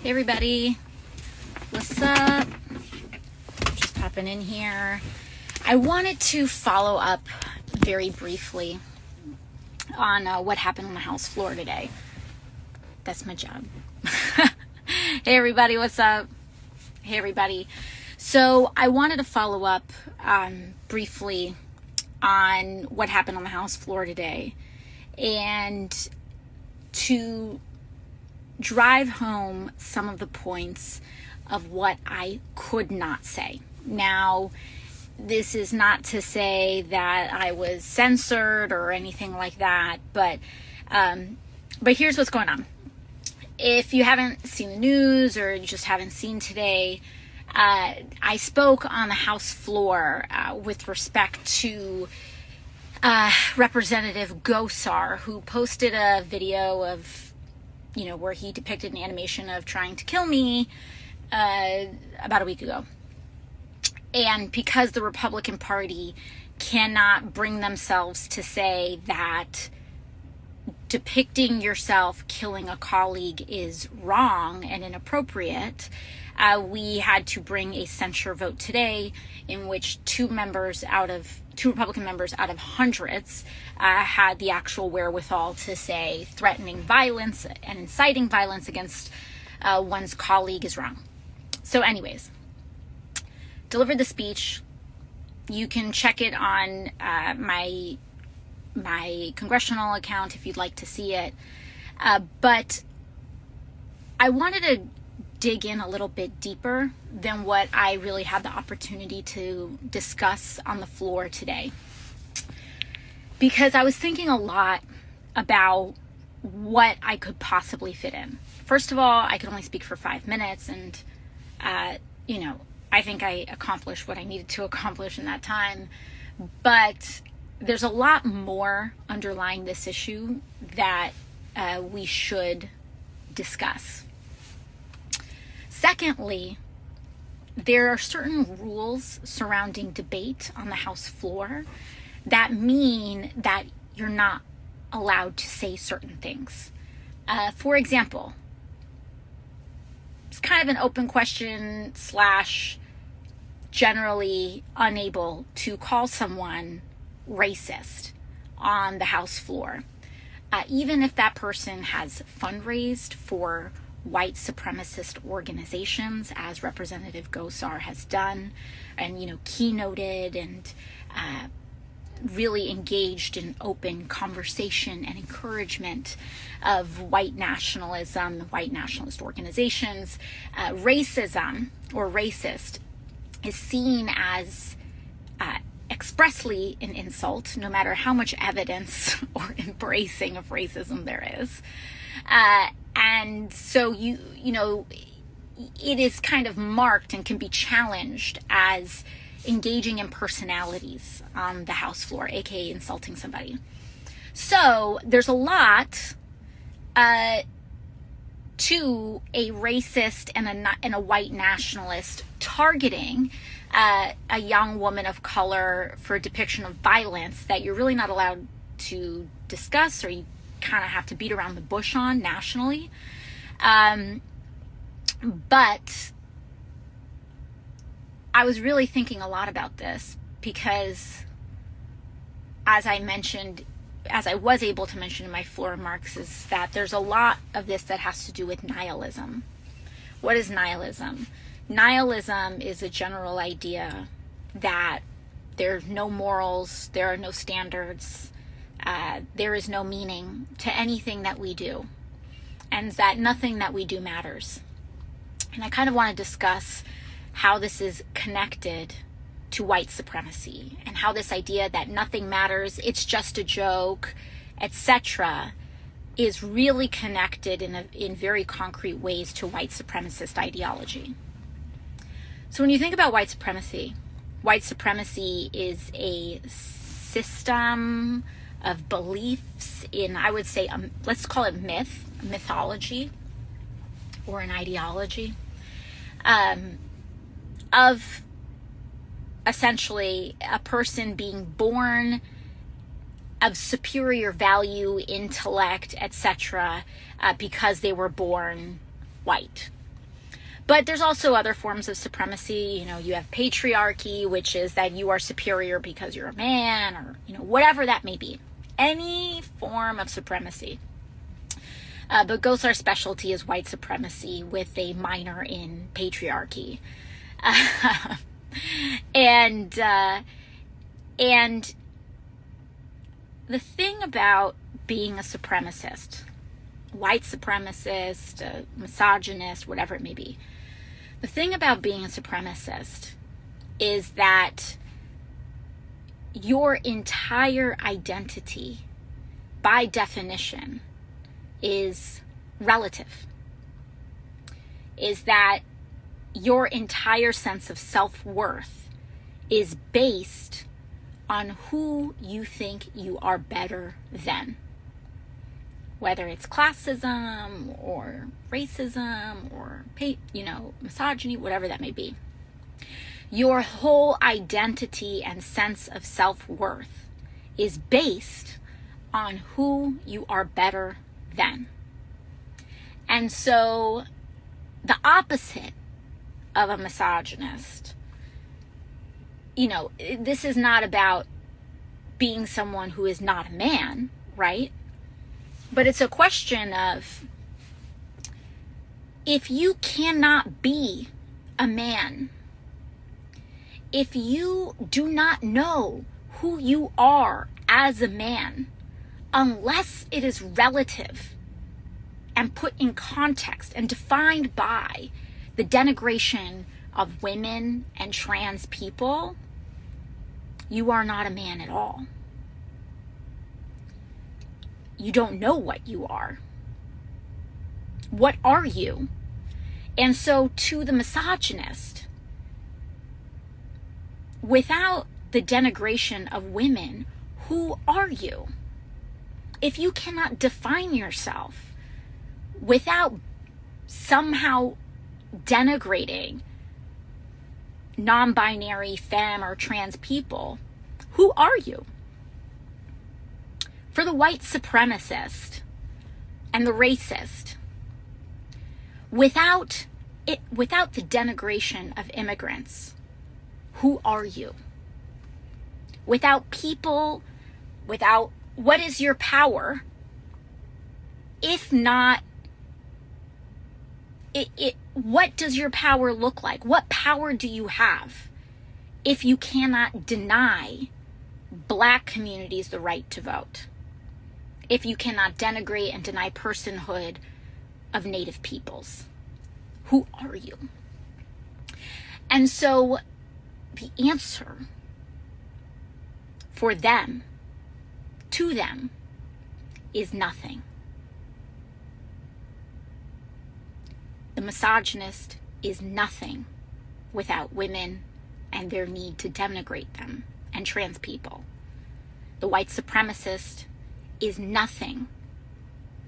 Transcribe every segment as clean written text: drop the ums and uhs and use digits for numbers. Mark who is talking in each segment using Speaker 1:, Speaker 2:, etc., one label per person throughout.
Speaker 1: Hey everybody, what's up? Just popping in here. I wanted to follow up very briefly on what happened on the House floor today. That's my job. Hey everybody, what's up? Hey everybody. So I wanted to follow up briefly on what happened on the House floor today and to drive home some of the points of what I could not say. Now, this is not to say that I was censored or anything like that, but here's what's going on. If you haven't seen the news or you just haven't seen today, I spoke on the House floor with respect to Representative Gosar, who posted a video of where he depicted an animation of trying to kill me about a week ago. And because the Republican Party cannot bring themselves to say that depicting yourself killing a colleague is wrong and inappropriate, we had to bring a censure vote today in which two Republican members out of hundreds had the actual wherewithal to say threatening violence and inciting violence against one's colleague is wrong. So anyways, delivered the speech. You can check it on my congressional account if you'd like to see it. But I wanted to dig in a little bit deeper than what I really had the opportunity to discuss on the floor today. Because I was thinking a lot about what I could possibly fit in. First of all, I could only speak for 5 minutes, and I think I accomplished what I needed to accomplish in that time. But there's a lot more underlying this issue that we should discuss. Secondly, there are certain rules surrounding debate on the House floor that mean that you're not allowed to say certain things. For example, it's kind of an open question / generally unable to call someone racist on the House floor, even if that person has fundraised for white supremacist organizations, as Representative Gosar has done, and keynoted and really engaged in open conversation and encouragement of white nationalism, white nationalist organizations. Racism or racist is seen as expressly an insult, no matter how much evidence or embracing of racism there is. And so it is kind of marked and can be challenged as engaging in personalities on the House floor, aka insulting somebody. So there's a lot to a racist and a white nationalist targeting a young woman of color for a depiction of violence that you're really not allowed to discuss, or you kind of have to beat around the bush on nationally. But I was really thinking a lot about this because, as I was able to mention in my floor remarks, is that there's a lot of this that has to do with nihilism. What is nihilism? Nihilism is a general idea that there's no morals, there are no standards, there is no meaning to anything that we do, and that nothing that we do matters. And I kind of want to discuss how this is connected to white supremacy and how this idea that nothing matters, it's just a joke, etc., is really connected in very concrete ways to white supremacist ideology. So when you think about white supremacy is a system of beliefs in, I would say, let's call it mythology, or an ideology, of essentially a person being born of superior value, intellect, etc., because they were born white. But there's also other forms of supremacy. You know, you have patriarchy, which is that you are superior because you're a man, or, you know, whatever that may be. Any form of supremacy. But Gosar's specialty is white supremacy with a minor in patriarchy. And the thing about being a supremacist, white supremacist, a misogynist, whatever it may be, the thing about being a supremacist is that your entire identity, by definition, is relative. Is that your entire sense of self-worth is based on who you think you are better than. Whether it's classism or racism or, you know, misogyny, whatever that may be. Your whole identity and sense of self-worth is based on who you are better than. And so the opposite of a misogynist, you know, this is not about being someone who is not a man, right? But it's a question of, if you cannot be a man, if you do not know who you are as a man, unless it is relative and put in context and defined by the denigration of women and trans people, you are not a man at all. You don't know what you are. What are you? And so to the misogynist, without the denigration of women, who are you? If you cannot define yourself without somehow denigrating non-binary, femme, or trans people, who are you? For the white supremacist and the racist, without the denigration of immigrants, who are you? Without people, without what is your power, if not, what does your power look like? What power do you have if you cannot deny Black communities the right to vote? If you cannot denigrate and deny personhood of Native peoples? Who are you? And so the answer for them, to them, is nothing. The misogynist is nothing without women and their need to denigrate them and trans people. The white supremacist is nothing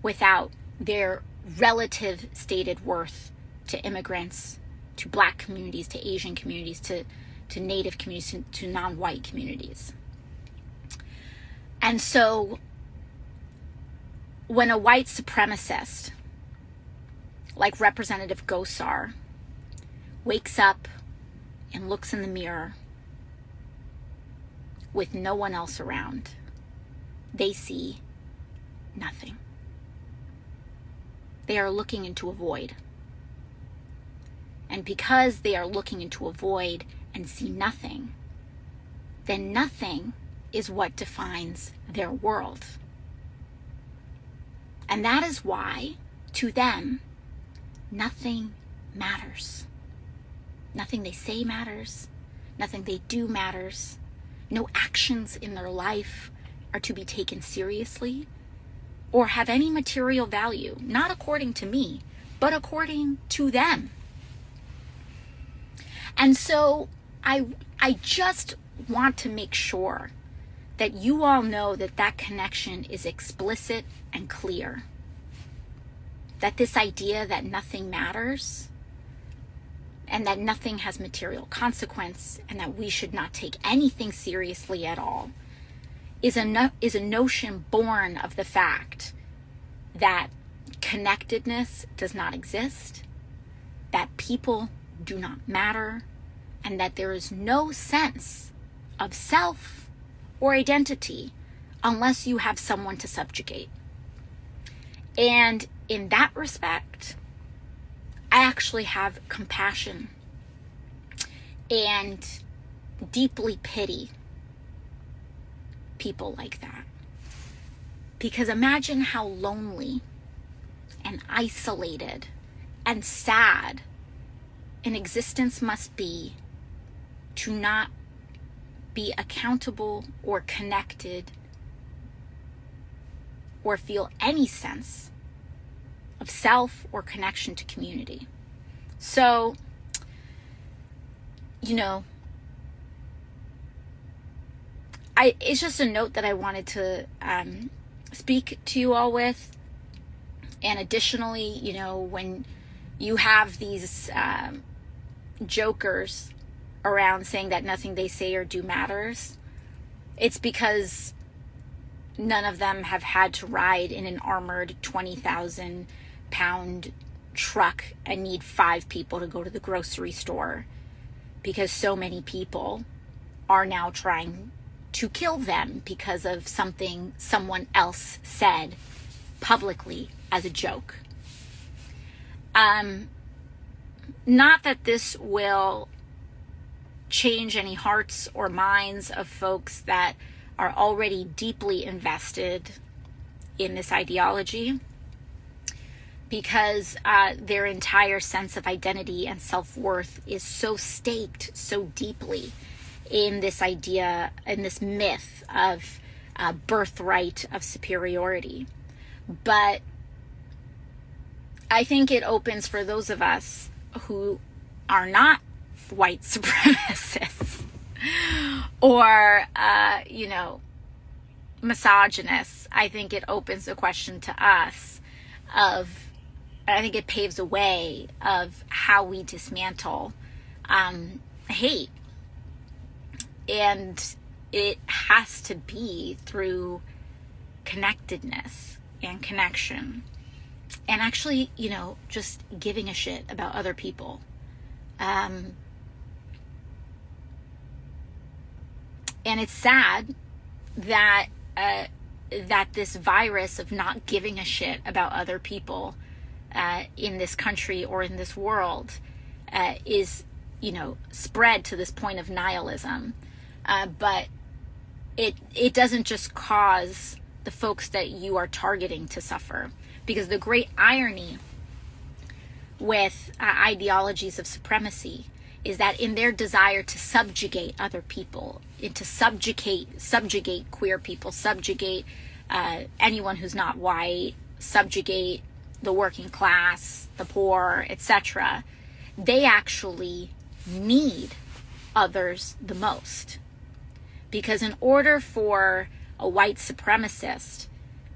Speaker 1: without their relative stated worth to immigrants, to Black communities, to Asian communities, to Native communities, to non-white communities. And so when a white supremacist like Representative Gosar wakes up and looks in the mirror with no one else around, they see nothing. They are looking into a void. And because they are looking into a void and see nothing, then nothing is what defines their world. And that is why, to them, nothing matters. Nothing they say matters. Nothing they do matters. No actions in their life are to be taken seriously or have any material value, not according to me, but according to them. And so I just want to make sure that you all know that that connection is explicit and clear. That this idea that nothing matters and that nothing has material consequence and that we should not take anything seriously at all is a notion born of the fact that connectedness does not exist, that people do not matter, and that there is no sense of self or identity unless you have someone to subjugate. And in that respect, I actually have compassion and deeply pity people like that. Because imagine how lonely and isolated and sad an existence must be to not be accountable or connected or feel any sense of self or connection to community. So, it's just a note that I wanted to speak to you all with. And additionally, when you have these jokers around saying that nothing they say or do matters, it's because none of them have had to ride in an armored 20,000-pound truck and need 5 people to go to the grocery store, because so many people are now trying to kill them because of something someone else said publicly as a joke. Not that this will change any hearts or minds of folks that are already deeply invested in this ideology, because their entire sense of identity and self-worth is so staked so deeply in this idea, in this myth of birthright of superiority. But I think it opens for those of us who are not white supremacists or, misogynists. I think it opens the question to us of, I think it paves a way of how we dismantle hate. And it has to be through connectedness and connection. And actually, just giving a shit about other people. And it's sad that this virus of not giving a shit about other people in this country or in this world is, spread to this point of nihilism. But it doesn't just cause the folks that you are targeting to suffer. Because the great irony with ideologies of supremacy is that in their desire to subjugate other people, to subjugate queer people, subjugate anyone who's not white, subjugate the working class, the poor, etc., they actually need others the most. Because in order for a white supremacist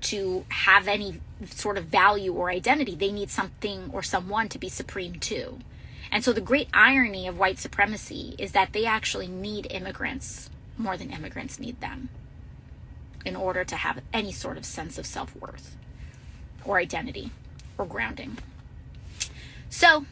Speaker 1: to have any sort of value or identity, they need something or someone to be supreme to. And so the great irony of white supremacy is that they actually need immigrants more than immigrants need them in order to have any sort of sense of self-worth or identity or grounding. So,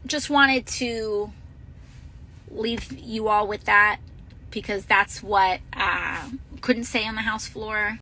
Speaker 1: just wanted to leave you all with that, because that's what couldn't say on the House floor.